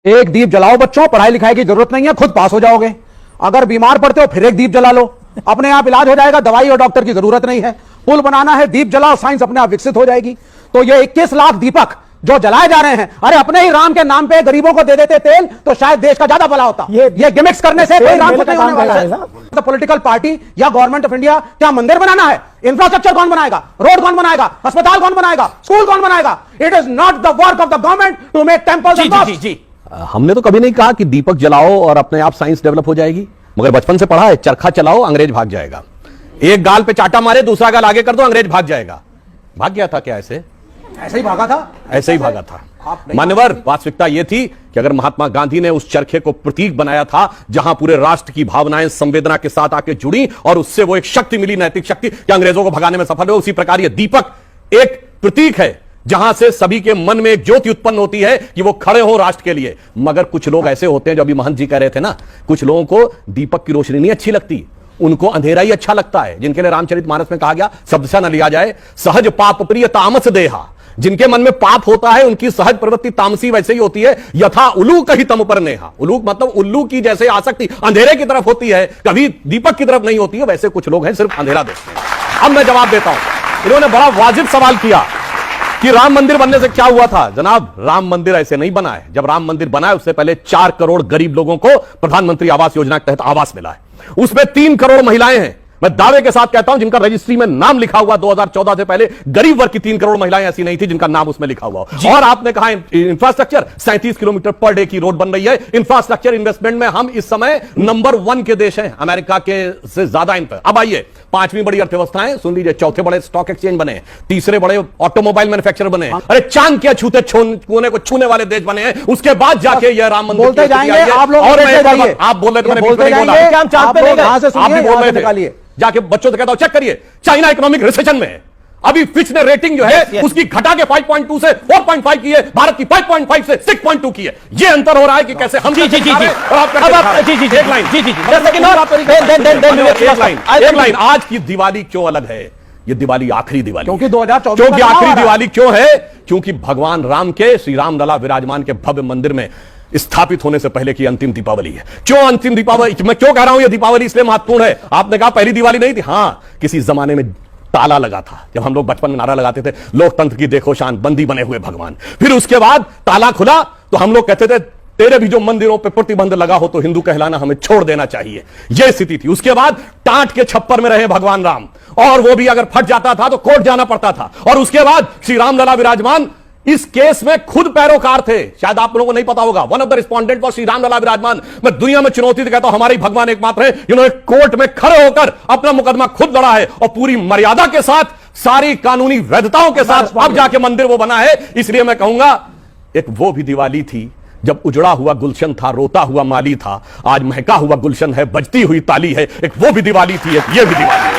एक दीप जलाओ बच्चों, पढ़ाई लिखाई की जरूरत नहीं है, खुद पास हो जाओगे। अगर बीमार पड़ते हो फिर एक दीप जला लो, अपने आप इलाज हो जाएगा, दवाई और डॉक्टर की जरूरत नहीं है। पुल बनाना है, दीप जलाओ, साइंस अपने आप विकसित हो जाएगी। तो ये 21 लाख दीपक जो जलाए जा रहे हैं, अरे अपने ही राम के नाम पे गरीबों को दे देते तेल तो शायद देश का ज्यादा भला होता। ये गिमिक्स करने से कोई राम नहीं होने वाला है। तो पॉलिटिकल पार्टी या गवर्नमेंट ऑफ इंडिया क्या मंदिर बनाना है? इंफ्रास्ट्रक्चर कौन बनाएगा? रोड कौन बनाएगा? अस्पताल कौन बनाएगा? स्कूल कौन बनाएगा? It is not the work of the government to make temples and mosques. जी, हमने तो कभी नहीं कहा कि दीपक जलाओ और अपने आप साइंस डेवलप हो जाएगी, मगर बचपन से पढ़ा है, चरखा चलाओ अंग्रेज भाग जाएगा। एक गाल पे चाटा मारे, दूसरा गाल आगे कर दो, अंग्रेज भाग जाएगा। भाग गया था क्या? ऐसे ही भागा था, ऐसे ही भागा था। मान्यवर, वास्तविकता यह थी कि अगर महात्मा गांधी ने उस चरखे को प्रतीक बनाया था जहां पूरे राष्ट्र की भावनाएं संवेदना के साथ आके जुड़ी और उससे वो एक शक्ति मिली, नैतिक शक्ति, कि अंग्रेजों को भगाने में सफल हो, उसी प्रकार यह दीपक एक प्रतीक है जहां से सभी के मन में एक ज्योति उत्पन्न होती है कि वो खड़े हो राष्ट्र के लिए। मगर कुछ लोग ऐसे होते हैं, जो अभी महंत जी कह रहे थे ना, कुछ लोगों को दीपक की रोशनी नहीं अच्छी लगती, उनको अंधेरा ही अच्छा लगता है, जिनके लिए रामचरितमानस में कहा गया, शब्दशः न लिया जाए, सहज पाप प्रिय तामस देहा। जिनके मन में पाप होता है उनकी सहज प्रवृत्ति तामसी वैसे ही होती है। यथा उलूक ही तम पर नेहा, उलूक मतलब उल्लू की जैसे आसक्ति अंधेरे की तरफ होती है, कभी दीपक की तरफ नहीं होती है, वैसे कुछ लोग हैं सिर्फ अंधेरा देखते हैं। अब मैं जवाब देता हूं। इन्होंने बड़ा वाजिब सवाल किया कि राम मंदिर बनने से क्या हुआ था। जनाब, राम मंदिर ऐसे नहीं बना है। जब राम मंदिर बना है उससे पहले 4 करोड़ गरीब लोगों को प्रधानमंत्री आवास योजना के तहत आवास मिला है। उसमें 3 करोड़ महिलाएं हैं, मैं दावे के साथ कहता हूं, जिनका रजिस्ट्री में नाम लिखा हुआ 2014 से पहले गरीब वर्ग की 3 करोड़ महिलाएं ऐसी नहीं थी जिनका नाम उसमें लिखा हुआ। और आपने कहा इंफ्रास्ट्रक्चर, 37 किलोमीटर पर डे की रोड बन रही है। इंफ्रास्ट्रक्चर इन्वेस्टमेंट में हम इस समय नंबर 1 के देश हैं, अमेरिका के से ज्यादा इन पर। अब आइए, 5वीं बड़ी अर्थव्यवस्थाएं सुन लीजिए, 4थे बड़े स्टॉक एक्सचेंज बने, तीसरे बड़े ऑटोमोबाइल मैन्युफैक्चरर बने, अरे चांद के छूते कोने को छूने वाले देश बने हैं। उसके बाद जाके यह राम मंदिर बोलते जाएंगे आप लोग, और आप बोल रहे थे, मैंने बोला आप भी बोल रहे थे, जाके बच्चों से कहता हूं चेक करिए, चाइना इकोनॉमिक रिसेशन में है। अभी फिच ने रेटिंग जो है उसकी घटा के 5.2 से 4.5 की है, भारत की 5.5 से 6.2 की है। ये अंतर हो रहा है कि कैसे हम एक लाइन आज की दिवाली क्यों अलग है? ये दिवाली आखिरी दिवाली, क्योंकि 2024 क्योंकि आखिरी दिवाली क्यों है? क्योंकि भगवान राम के, श्री राम लला विराजमान के भव्य मंदिर में स्थापित होने से पहले की अंतिम दीपावली है। क्यों अंतिम दीपावली? मैं क्यों कह रहा हूं ये दीपावली इसलिए महत्वपूर्ण है? आपने कहा पहली दिवाली नहीं थी, हां, किसी जमाने में ताला लगा था। जब हम लोग बचपन में नारा लगाते थे, लोकतंत्र की देखो शान, बंदी बने हुए भगवान। फिर उसके बाद ताला खुला तो हम लोग कहते थे, तेरे भी जो मंदिरों पे प्रतिबंध लगा हो तो हिंदू कहलाना हमें छोड़ देना चाहिए। यह स्थिति थी। उसके बाद टाट के छप्पर में रहे भगवान राम, और वो भी अगर फट जाता था तो कोर्ट जाना पड़ता था। और उसके बाद श्री राम लला विराजमान इस केस में खुद पैरोकार थे, शायद आप लोगों को नहीं पता होगा। One of the respondent for Shri Ram Lalla Virajman. मैं दुनिया में चुनौती से कहता हूं, हमारे भगवान एकमात्र है जिन्होंने कोर्ट में खड़े होकर अपना मुकदमा खुद लड़ा है, और पूरी मर्यादा के साथ, सारी कानूनी वैधताओं के साथ अब जाके मंदिर वो बना है। इसलिए मैं कहूंगा, एक वो भी दिवाली थी जब उजड़ा हुआ गुलशन था, रोता हुआ माली था, आज महका हुआ गुलशन है, बजती हुई ताली है। एक वो भी दिवाली थी, एक ये भी दिवाली है।